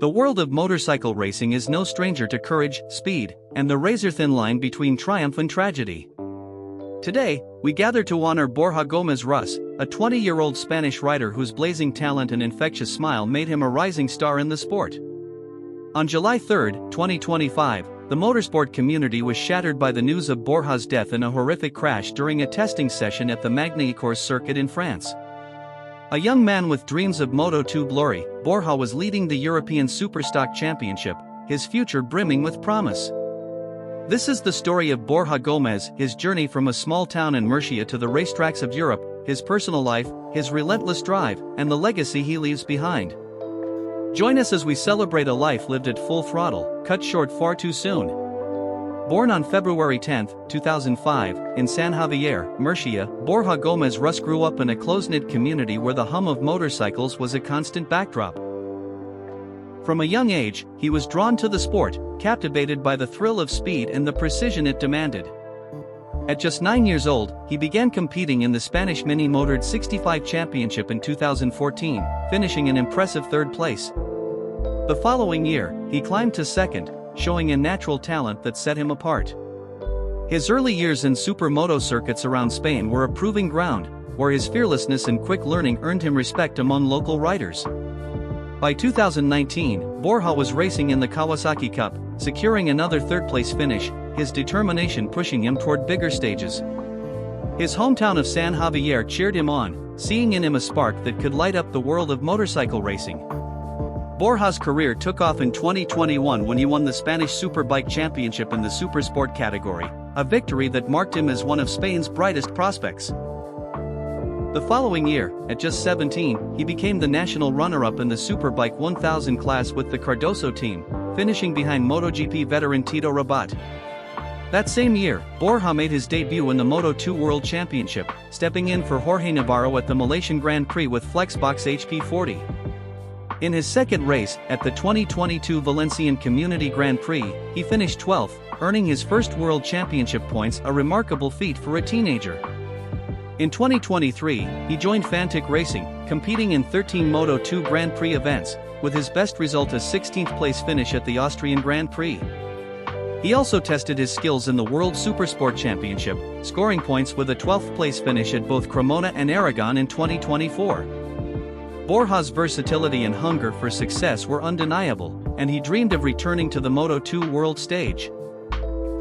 The world of motorcycle racing is no stranger to courage, speed, and the razor-thin line between triumph and tragedy. Today, we gather to honor Borja Gómez Rus, a 20-year-old Spanish rider whose blazing talent and infectious smile made him a rising star in the sport. On July 3, 2025, the motorsport community was shattered by the news of Borja's death in a horrific crash during a testing session at the Magny-Cours circuit in France. A young man with dreams of Moto2 glory, Borja was leading the European Superstock Championship, his future brimming with promise. This is the story of Borja Gómez, his journey from a small town in Murcia to the racetracks of Europe, his personal life, his relentless drive, and the legacy he leaves behind. Join us as we celebrate a life lived at full throttle, cut short far too soon. Born on February 10, 2005, in San Javier, Murcia, Borja Gómez Rus grew up in a close-knit community where the hum of motorcycles was a constant backdrop. From a young age, he was drawn to the sport, captivated by the thrill of speed and the precision it demanded. At just 9 years old, he began competing in the Spanish Mini-Motored 65 Championship in 2014, finishing in impressive third place. The following year, he climbed to second, showing a natural talent that set him apart. His early years in supermoto circuits around Spain were a proving ground, where his fearlessness and quick learning earned him respect among local riders. By 2019, Borja was racing in the Kawasaki Cup, securing another third-place finish, his determination pushing him toward bigger stages. His hometown of San Javier cheered him on, seeing in him a spark that could light up the world of motorcycle racing. Borja's career took off in 2021 when he won the Spanish Superbike Championship in the Supersport category, a victory that marked him as one of Spain's brightest prospects. The following year, at just 17, he became the national runner-up in the Superbike 1000 class with the Cardoso team, finishing behind MotoGP veteran Tito Rabat. That same year, Borja made his debut in the Moto2 World Championship, stepping in for Jorge Navarro at the Malaysian Grand Prix with Flexbox HP40. In his second race, at the 2022 Valencian Community Grand Prix, he finished 12th, earning his first World Championship points, a remarkable feat for a teenager. In 2023, he joined Fantic Racing, competing in 13 Moto2 Grand Prix events, with his best result a 16th place finish at the Austrian Grand Prix. He also tested his skills in the World Supersport Championship, scoring points with a 12th place finish at both Cremona and Aragon in 2024. Borja's versatility and hunger for success were undeniable, and he dreamed of returning to the Moto2 world stage.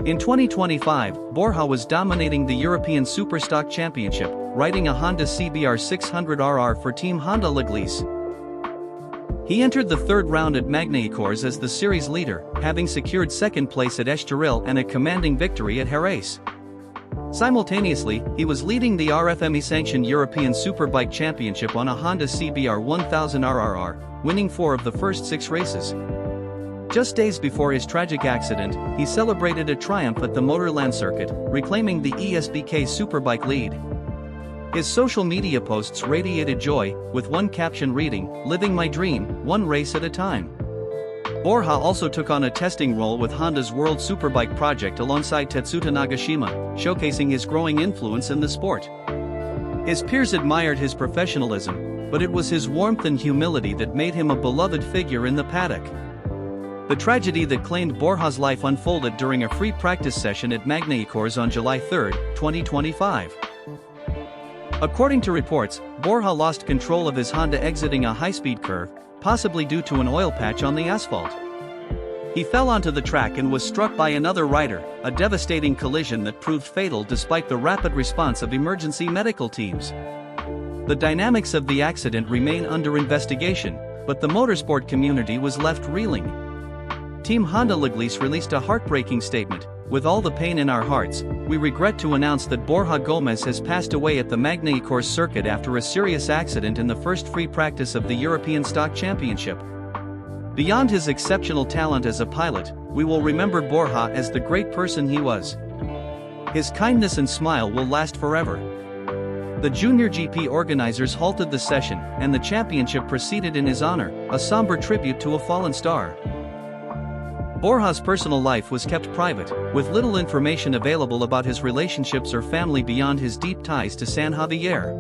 In 2025, Borja was dominating the European Superstock Championship, riding a Honda CBR 600RR for Team Honda Leglise. He entered the third round at Magny-Cours as the series leader, having secured second place at Estoril and a commanding victory at Jerez. Simultaneously, he was leading the RFME-sanctioned European Superbike Championship on a Honda CBR 1000RRR, winning 4 of the first 6 races. Just days before his tragic accident, he celebrated a triumph at the Motorland circuit, reclaiming the ESBK Superbike lead. His social media posts radiated joy, with one caption reading, "Living my dream, one race at a time." Borja also took on a testing role with Honda's World Superbike project alongside Tetsuta Nagashima, showcasing his growing influence in the sport. His peers admired his professionalism, but it was his warmth and humility that made him a beloved figure in the paddock. The tragedy that claimed Borja's life unfolded during a free practice session at Magny-Cours on July 3, 2025. According to reports, Borja lost control of his Honda exiting a high-speed curve, possibly due to an oil patch on the asphalt. He fell onto the track and was struck by another rider, a devastating collision that proved fatal despite the rapid response of emergency medical teams. The dynamics of the accident remain under investigation, but the motorsport community was left reeling. Team Honda Leglise released a heartbreaking statement. "With all the pain in our hearts, we regret to announce that Borja Gómez has passed away at the Magny-Cours circuit after a serious accident in the first free practice of the European Stock Championship. Beyond his exceptional talent as a pilot, we will remember Borja as the great person he was. His kindness and smile will last forever." The Junior GP organizers halted the session, and the championship proceeded in his honor, a somber tribute to a fallen star. Borja's personal life was kept private, with little information available about his relationships or family beyond his deep ties to San Javier.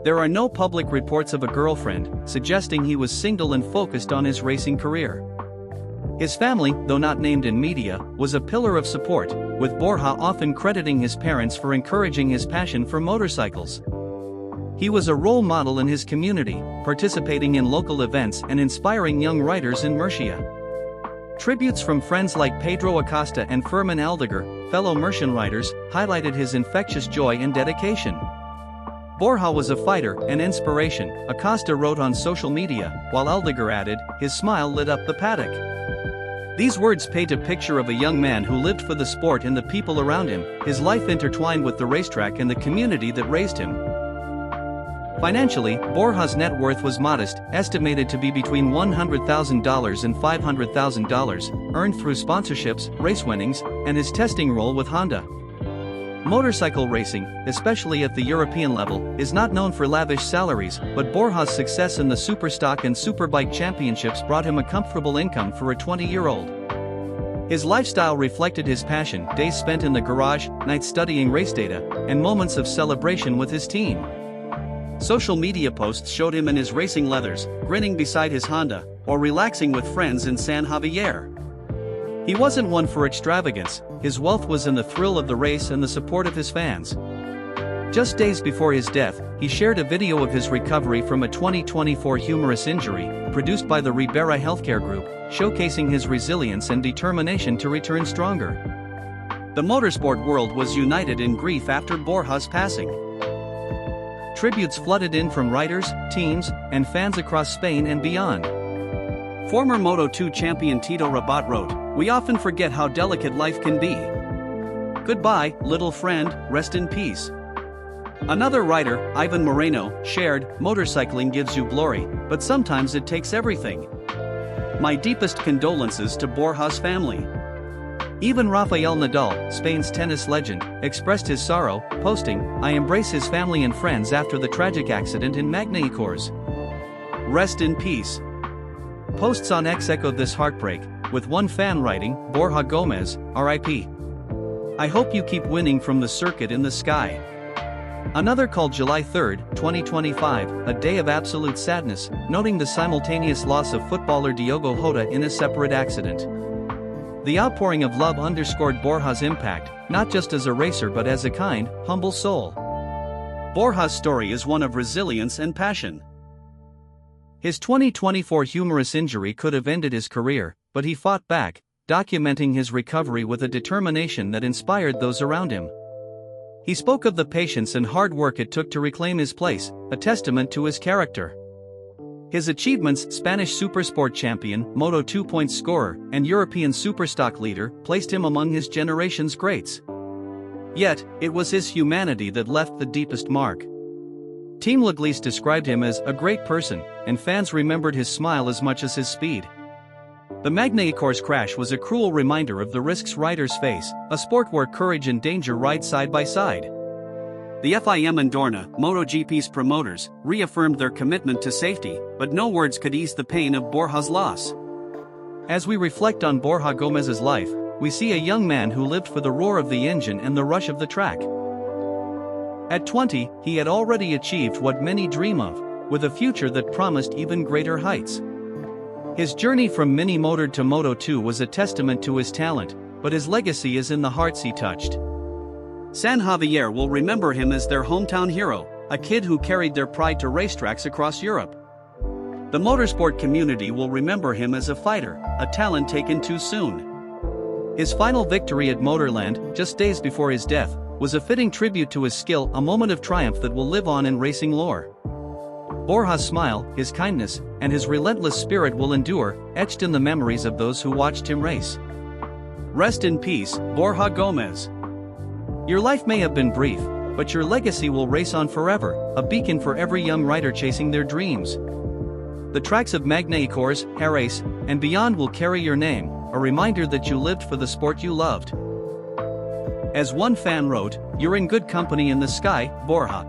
There are no public reports of a girlfriend, suggesting he was single and focused on his racing career. His family, though not named in media, was a pillar of support, with Borja often crediting his parents for encouraging his passion for motorcycles. He was a role model in his community, participating in local events and inspiring young riders in Murcia. Tributes from friends like Pedro Acosta and Fermin Aldeguer, fellow Murcian riders, highlighted his infectious joy and dedication. Borja was a fighter, an inspiration, Acosta wrote on social media, while Aldeguer added, his smile lit up the paddock. These words paint a picture of a young man who lived for the sport and the people around him, his life intertwined with the racetrack and the community that raised him. Financially, Borja's net worth was modest, estimated to be between $100,000 and $500,000, earned through sponsorships, race winnings, and his testing role with Honda. Motorcycle racing, especially at the European level, is not known for lavish salaries, but Borja's success in the Superstock and Superbike championships brought him a comfortable income for a 20-year-old. His lifestyle reflected his passion, days spent in the garage, nights studying race data, and moments of celebration with his team. Social media posts showed him in his racing leathers, grinning beside his Honda, or relaxing with friends in San Javier. He wasn't one for extravagance, his wealth was in the thrill of the race and the support of his fans. Just days before his death, he shared a video of his recovery from a 2024 humerus injury, produced by the Ribera Healthcare Group, showcasing his resilience and determination to return stronger. The motorsport world was united in grief after Borja's passing. Tributes flooded in from riders, teams, and fans across Spain and beyond. Former Moto2 champion Tito Rabat wrote, "We often forget how delicate life can be. Goodbye, little friend, rest in peace." Another rider, Ivan Moreno, shared, "Motorcycling gives you glory, but sometimes it takes everything. My deepest condolences to Borja's family." Even Rafael Nadal, Spain's tennis legend, expressed his sorrow, posting, "I embrace his family and friends after the tragic accident in Magny-Cours. Rest in peace." Posts on X echoed this heartbreak, with one fan writing, "Borja Gómez, RIP. I hope you keep winning from the circuit in the sky." Another called July 3, 2025, a day of absolute sadness, noting the simultaneous loss of footballer Diogo Jota in a separate accident. The outpouring of love underscored Borja's impact, not just as a racer but as a kind, humble soul. Borja's story is one of resilience and passion. His 2024 humerus injury could have ended his career, but he fought back, documenting his recovery with a determination that inspired those around him. He spoke of the patience and hard work it took to reclaim his place, a testament to his character. His achievements, Spanish Supersport champion, Moto2 points scorer, and European Superstock leader, placed him among his generation's greats. Yet, it was his humanity that left the deepest mark. Team Laglis described him as a great person, and fans remembered his smile as much as his speed. The Magny-Cours crash was a cruel reminder of the risks riders face, a sport where courage and danger ride side by side. The FIM and Dorna, MotoGP's promoters, reaffirmed their commitment to safety, but no words could ease the pain of Borja's loss. As we reflect on Borja Gómez's life, we see a young man who lived for the roar of the engine and the rush of the track. At 20, he had already achieved what many dream of, with a future that promised even greater heights. His journey from mini-motor to Moto2 was a testament to his talent, but his legacy is in the hearts he touched. San Javier will remember him as their hometown hero, a kid who carried their pride to racetracks across Europe. The motorsport community will remember him as a fighter, a talent taken too soon. His final victory at Motorland, just days before his death, was a fitting tribute to his skill, a moment of triumph that will live on in racing lore. Borja's smile, his kindness, and his relentless spirit will endure, etched in the memories of those who watched him race. Rest in peace, Borja Gómez. Your life may have been brief, but your legacy will race on forever, a beacon for every young rider chasing their dreams. The tracks of Magny-Cours, Jerez, and beyond will carry your name, a reminder that you lived for the sport you loved. As one fan wrote, "You're in good company in the sky, Borja.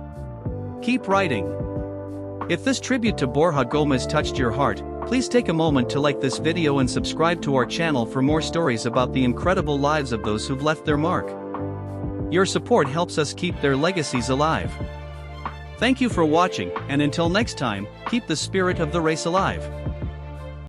Keep riding." If this tribute to Borja Gómez touched your heart, please take a moment to like this video and subscribe to our channel for more stories about the incredible lives of those who've left their mark. Your support helps us keep their legacies alive. Thank you for watching, and until next time, keep the spirit of the race alive.